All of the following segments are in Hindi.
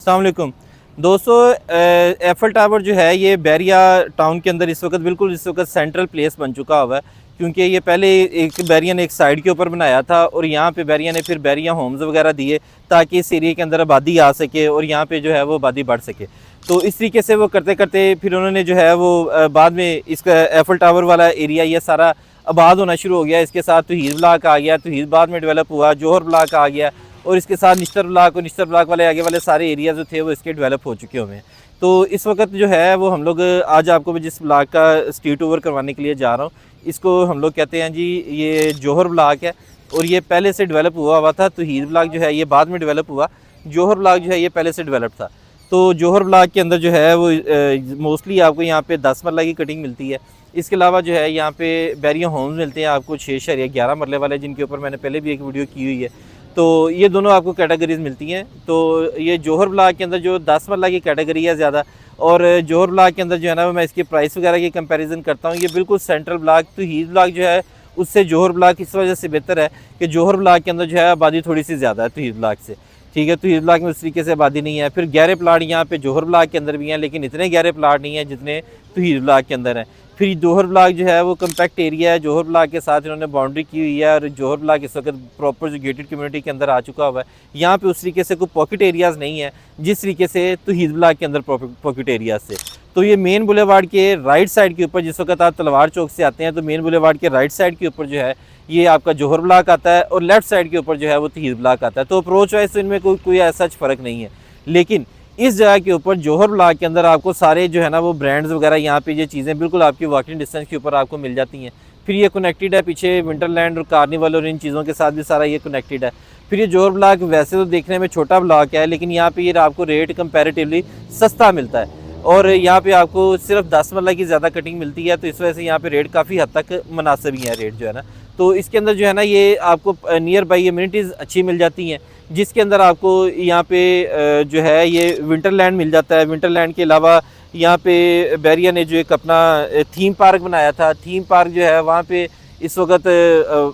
अस्सलाम वालेकुम दोस्तों। एफल टावर जो है ये बैरिया टाउन के अंदर इस वक्त सेंट्रल प्लेस बन चुका हुआ है, क्योंकि ये पहले एक बैरिया ने एक साइड के ऊपर बनाया था और यहाँ पे बैरिया ने फिर बैरिया होम्स वगैरह दिए ताकि इस एरिया के अंदर आबादी आ सके और यहाँ पे जो है वो आबादी बढ़ सके। तो इस तरीके से वो करते करते फिर उन्होंने जो है वो बाद में इसका एफल टावर वाला एरिया ये सारा आबाद होना शुरू हो गया। इसके साथ तौहीद ब्लॉक आ गया, तौहीद बाद में डेवलप हुआ, जौहर ब्लॉक आ गया और इसके साथ निश्तर ब्लॉक और निश्तर ब्लॉक वाले आगे वाले सारे एरिया जो थे वो इसके डेवलप हो चुके हुए हैं। तो इस वक्त जो है वो हम लोग आज आपको मैं जिस ब्लॉक का स्ट्रीट ओवर करवाने के लिए जा रहा हूँ, इसको हम लोग कहते हैं जी ये जौहर ब्लॉक है और ये पहले से डेवलप हुआ था। तौहीद ब्लॉक जो है ये बाद में डेवलप हुआ, जौहर ब्लॉक जो है ये पहले से डेवलप था। तो जौहर ब्लॉक के अंदर जो है वो मोस्टली आपको यहाँ पे 10 मरला की कटिंग मिलती है। इसके अलावा जो है यहाँ पे बैरिया होम्स मिलते हैं आपको 6.11 मरले वाले, जिनके ऊपर मैंने पहले भी एक वीडियो की हुई है। तो ये दोनों आपको कैटेगरीज मिलती हैं। तो ये जौहर ब्लॉक के अंदर जो 10 मरला की कैटेगरी है ज़्यादा, और जौहर ब्लॉक के अंदर जो है ना मैं इसकी प्राइस वगैरह की कंपैरिजन करता हूँ, ये बिल्कुल सेंट्रल ब्लॉक तौहीद ब्लॉक जो है उससे जौहर ब्लॉक इस वजह से बेहतर है कि जौहर ब्लॉक के अंदर जो है आबादी थोड़ी सी ज़्यादा है तौहीद ब्लॉक से। ठीक है, तौहीद ब्लॉक में उस तरीके से आबादी नहीं है। फिर गहरे प्लाट यहाँ पे जौहर ब्लॉक के अंदर भी हैं, लेकिन इतने गहरे प्लाट नहीं हैं जितने तौहीद ब्लॉक के अंदर हैं। फिर जौहर ब्लॉक जो है वो कम्पैक्ट एरिया है, जौहर ब्लॉक के साथ इन्होंने बाउंड्री की हुई है और जौहर ब्लॉक इस वक्त प्रॉपर जो गेटेड कम्युनिटी के अंदर आ चुका हुआ है। यहाँ पे उस तरीके से कोई पॉकेट एरियाज़ नहीं है जिस तरीके से तौहीद ब्लॉक के अंदर पॉकेट एरियाज से। तो ये मेन बुलेवार्ड के राइट साइड के ऊपर, जिस वक्त आप तलवार चौक से आते हैं तो मेन बुलेवार्ड के राइट साइड के ऊपर जो है ये आपका जौहर ब्लॉक आता है और लेफ्ट साइड के ऊपर जो है वो तौहीद ब्लॉक आता है। तो अप्रोच वाइज तो इनमें कोई ऐसा फ़र्क नहीं है, लेकिन इस जगह के ऊपर जौहर ब्लॉक के अंदर आपको सारे जो है ना वो ब्रांड्स वगैरह यहाँ पे ये चीज़ें बिल्कुल आपकी वॉकिंग डिस्टेंस के ऊपर आपको मिल जाती हैं। फिर ये कनेक्टेड है पीछे विंटरलैंड और कार्निवल और इन चीज़ों के साथ भी सारा ये कनेक्टेड है। फिर ये जौहर ब्लॉक वैसे तो देखने में छोटा ब्लॉक है, लेकिन यहाँ पे ये आपको रेट कंपैरेटिवली सस्ता मिलता है और यहाँ पे आपको सिर्फ 10 मरला की ज़्यादा कटिंग मिलती है। तो इस वजह से यहाँ पे रेट काफ़ी हद तक मुनासिब ही है रेट जो है ना। तो इसके अंदर जो है ना ये आपको नियर बाई एमिनिटीज़ अच्छी मिल जाती हैं, जिसके अंदर आपको यहाँ पे जो है ये विंटरलैंड मिल जाता है। विंटरलैंड के अलावा यहाँ पे बैरिया ने जो एक अपना थीम पार्क बनाया था, थीम पार्क जो है वहाँ पे इस वक्त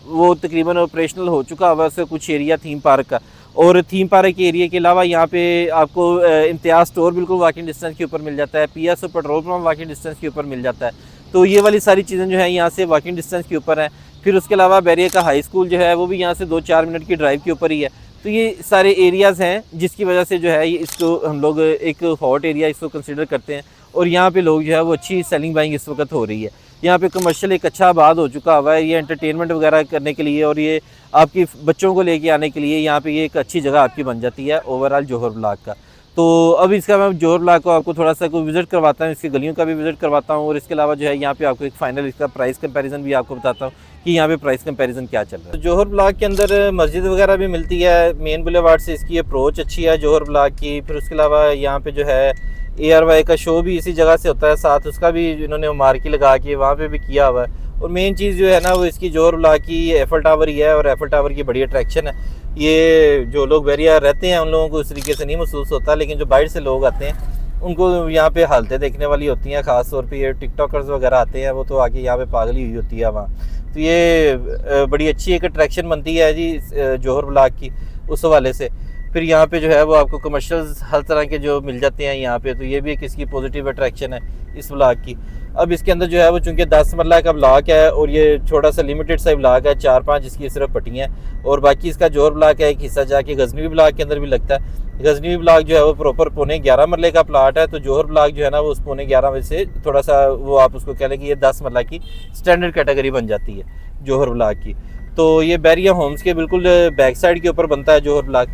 वो तकरीबन ऑपरेशनल हो चुका हुआ है कुछ एरिया थीम पार्क का। और थीम पार्क के एरिया के अलावा यहाँ पे आपको इम्तियाज़ स्टोर बिल्कुल वॉकिंग डिस्टेंस के ऊपर मिल जाता है, PSO petrol pump walking distance के ऊपर मिल जाता है। तो ये वाली सारी चीज़ें जो है यहाँ से वॉकिंग डिस्टेंस के ऊपर हैं। फिर उसके अलावा बैरिया का हाई स्कूल जो है वो भी यहाँ से 2-4 मिनट की ड्राइव के ऊपर ही है। तो ये सारे एरियाज़ हैं जिसकी वजह से जो है ये इसको हम लोग एक हॉट एरिया इसको कंसिडर करते हैं और यहाँ पे लोग जो है वो अच्छी सेलिंग बाइंग इस वक्त हो रही है। यहाँ पे कमर्शियल एक अच्छा आबाद हो चुका हुआ है, ये एंटरटेनमेंट वगैरह करने के लिए और ये आपकी बच्चों को लेके आने के लिए यहाँ पे ये एक अच्छी जगह आपकी बन जाती है ओवरऑल जौहर ब्लॉक का। तो अब इसका मैं जौहर ब्लॉक को आपको थोड़ा सा विज़िट करवाता हूँ, इसकी गलियों का भी विज़िट करवाता हूँ और इसके अलावा जो है यहाँ पे आपको एक फ़ाइनल इसका प्राइस कंपैरिजन भी आपको बताता हूँ कि यहाँ पे प्राइस कंपैरिजन क्या चल रहा है। तो जौहर ब्लॉक के अंदर मस्जिद वगैरह भी मिलती है, मेन बुलेवार्ड से इसकी अप्रोच अच्छी है जौहर ब्लॉक की। फिर उसके अलावा यहाँ पे जो है ARY का शो भी इसी जगह से होता है, साथ उसका भी इन्होंने मार्की लगा के वहाँ पे भी किया हुआ है। और मेन चीज़ जो है ना वो इसकी जौहर ब्लॉक की एफल टावर ही है और एफल टावर की बड़ी अट्रैक्शन है। ये जो लोग बैरिया रहते हैं उन लोगों को इस तरीके से नहीं महसूस होता, लेकिन जो बाहर से लोग आते हैं उनको यहाँ पे हालतें देखने वाली होती हैं। ख़ास तौर पे ये टिकटॉकर्स वगैरह आते हैं, वो तो आके यहाँ पे पागल ही हुई होती है वहाँ। तो ये बड़ी अच्छी एक अट्रैक्शन बनती है जी जौहर ब्लॉक की उस हवाले से। फिर यहाँ पे जो है वो आपको कमर्शियल्स हर तरह के जो मिल जाते हैं यहाँ पे, तो ये भी एक इसकी पॉजिटिव अट्रैक्शन है इस ब्लॉक की। अब इसके अंदर जो है वो चूँकि 10 मरला का ब्लॉक है और ये छोटा सा लिमिटेड सा ब्लॉक है, 4-5 इसकी सिर्फ पट्टियाँ और बाकी इसका जौहर ब्लॉक है एक हिस्सा जाके गजनवी ब्लॉक के अंदर भी लगता है। गजनवी ब्लॉक जो है वो प्रॉपर 11.25 मरले का प्लाट है। तो जौहर ब्लॉक जो है ना वो उस 11.25 में से थोड़ा सा वो आप उसको कह लें कि ये 10 मरला की स्टैंडर्ड कैटेगरी बन जाती है जौहर ब्लॉक की। तो ये बैरिया होम्स के बिल्कुल बैक साइड के ऊपर बनता है जौहर ब्लॉक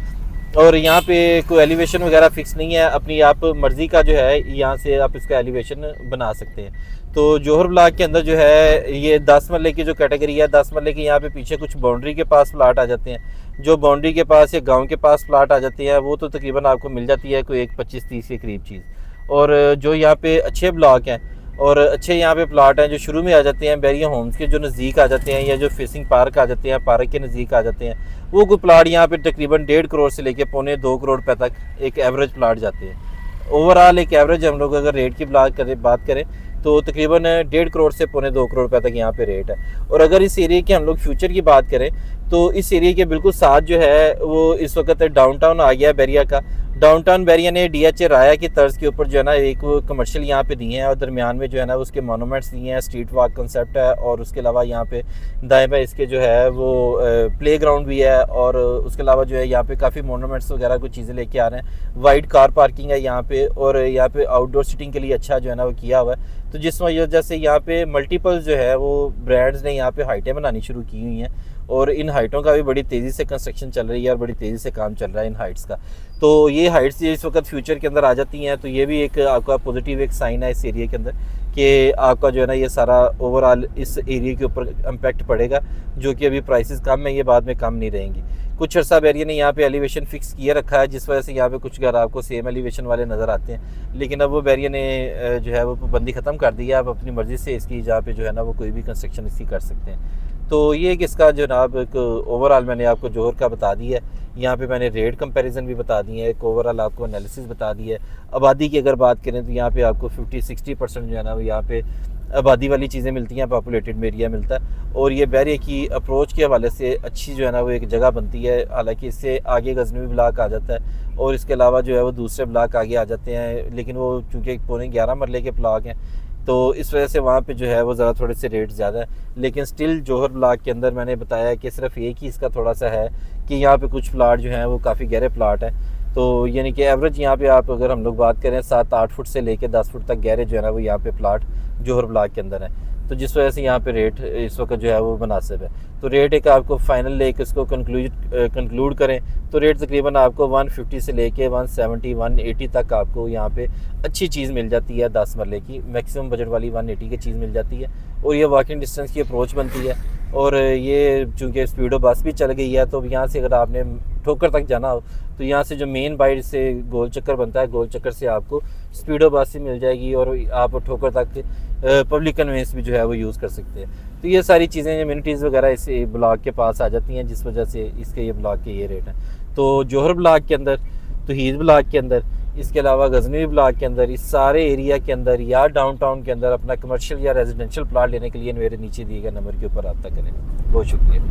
और यहाँ पे कोई एलिवेशन वगैरह फिक्स नहीं है, अपनी आप मर्ज़ी का जो है यहाँ से आप इसका एलिवेशन बना सकते हैं। तो जौहर ब्लॉक के अंदर जो है ये 10 मरले की जो कैटेगरी है, 10 मरले के यहाँ पे पीछे कुछ बाउंड्री के पास प्लाट आ जाते हैं। जो बाउंड्री के पास या गांव के पास प्लाट आ जाते हैं वो तो तकरीबन आपको मिल जाती है कोई 25-30 के करीब चीज़। और जो यहाँ पे अच्छे ब्लॉक हैं और अच्छे यहाँ पे प्लाट हैं जो शुरू में आ जाते हैं बैरिया होम्स के जो नज़दीक आ जाते हैं या जो फेसिंग पार्क आ जाते हैं, पार्क के नज़दीक आ जाते हैं, वो कोई प्लाट यहाँ पे तकरीबन 1.5 करोड़ से लेके 2.25 करोड़ रुपये तक एक एवरेज प्लाट जाते हैं। ओवरऑल एक एवरेज हम लोग अगर रेट की बात करें तो तकरीबन 1.5 करोड़ से 2.25 करोड़ रुपये तक यहाँ पे रेट है। और अगर इस एरिया के हम लोग फ्यूचर की बात करें तो इस एरिया के बिल्कुल साथ जो है वो इस वक्त डाउनटाउन आ गया बैरिया का। डाउनटाउन बैरिया ने DHA राया की तर्ज के ऊपर जो है ना एक वो कमर्शियल यहाँ पे दिए हैं और दरमियान में जो है ना उसके मोनूमेंट्स दिए हैं, स्ट्रीट वॉक कंसेप्ट है और उसके अलावा यहाँ पे दाएं बाएं इसके जो है वो प्ले ग्राउंड भी है और उसके अलावा जो है यहाँ पे काफ़ी मोनूमेंट्स वगैरह कुछ चीज़ें लेके आ रहे हैं। वाइड कार पार्किंग है यहाँ पे और यहाँ पे आउटडोर सीटिंग के लिए अच्छा जो है ना वो किया हुआ है। तो जिस वजह से यहाँ पे मल्टीपल जो है वो ब्रांड्स ने यहाँ पे हाइटें बनानी शुरू की हुई हैं और इन हाइटों का भी बड़ी तेज़ी से कंस्ट्रक्शन चल रही है और बड़ी तेज़ी से काम चल रहा है इन हाइट्स का। तो ये हाइट्स इस वक्त फ्यूचर के अंदर आ जाती हैं, तो ये भी एक आपका पॉजिटिव एक साइन है इस एरिया के अंदर कि आपका जो है ना ये सारा ओवरऑल इस एरिया के ऊपर इम्पैक्ट पड़ेगा, जो कि अभी प्राइसेस कम है, ये बाद में कम नहीं रहेंगी। कुछ अर्सा बैरिया ने यहाँ पे एलिवेशन फिक्स किए रखा है, जिस वजह से यहाँ पे कुछ घर आपको सेम एलिवेशन वाले नज़र आते हैं, लेकिन अब वो बैरिया ने जो है वो पाबंदी ख़त्म कर दी है। आप अपनी मर्ज़ी से इसकी जहाँ पे जो है ना वो कोई भी कंस्ट्रक्शन इसकी कर सकते हैं। तो ये कि इसका जनाब एक ओवरऑल मैंने आपको जोहर का बता दिया है, यहाँ पे मैंने रेट कंपैरिजन भी बता दिए हैं, एक ओवरऑल आपको एनालिसिस बता दी है। आबादी की अगर बात करें तो यहाँ पे आपको 50-60% जो है ना वो यहाँ पे आबादी वाली चीज़ें मिलती हैं, पॉपुलेटेड एरिया मिलता है और ये बैरिया की अप्रोच के हवाले से अच्छी जो है ना वो एक जगह बनती है। हालांकि इससे आगे गजनवी ब्लॉक आ जाता है और इसके अलावा जो है वो दूसरे ब्लॉक आगे आ जाते हैं, लेकिन वो चूँकि पौने 11 मरले के ब्लॉक हैं तो इस वजह से वहाँ पे जो है वो ज़रा थोड़े से रेट ज़्यादा है। लेकिन स्टिल जौहर ब्लॉक के अंदर मैंने बताया कि सिर्फ एक ही इसका थोड़ा सा है कि यहाँ पे कुछ प्लाट जो हैं वो काफ़ी गहरे प्लाट हैं, तो यानी कि एवरेज यहाँ पे आप अगर हम लोग बात करें 7-8 फुट से लेके 10 फुट तक गहरे जो है ना वो यहाँ पे प्लाट जौहर ब्लॉक के अंदर है। तो जिस वजह से यहाँ पे रेट इस वक्त जो है वो मुनासिब है। तो रेट एक आपको फाइनल एक इसको कंक्लूड करें तो रेट तकरीबन आपको 150 से लेके 170-180 तक आपको यहाँ पे अच्छी चीज़ मिल जाती है। 10 मरले की मैक्सिमम बजट वाली 180 की चीज़ मिल जाती है और ये वॉकिंग डिस्टेंस की अप्रोच बनती है। और ये चूँकि स्पीडो बस भी चल गई है तो यहाँ से अगर आपने ठोकर तक जाना हो तो यहाँ से जो मेन बाइट से गोल चक्कर बनता है, गोल चक्कर से आपको स्पीडो बस ही मिल जाएगी और आप ठोकर तक पब्लिक कन्वेंस भी जो है वो यूज़ कर सकते हैं। तो ये सारी चीज़ें एमिनिटीज़ वगैरह इस ब्लॉक के पास आ जाती हैं, जिस वजह से इसके ये ब्लॉक के ये रेट हैं। तो जौहर ब्लॉक के अंदर, तौहीद ब्लॉक के अंदर, इसके अलावा गजनवी ब्लॉक के अंदर, इस सारे एरिया के अंदर या डाउनटाउन के अंदर अपना कमर्शियल या रेजिडेंशियल प्लाट लेने के लिए मेरे नीचे दिए गए नंबर के ऊपर रब्ता करें। बहुत शुक्रिया।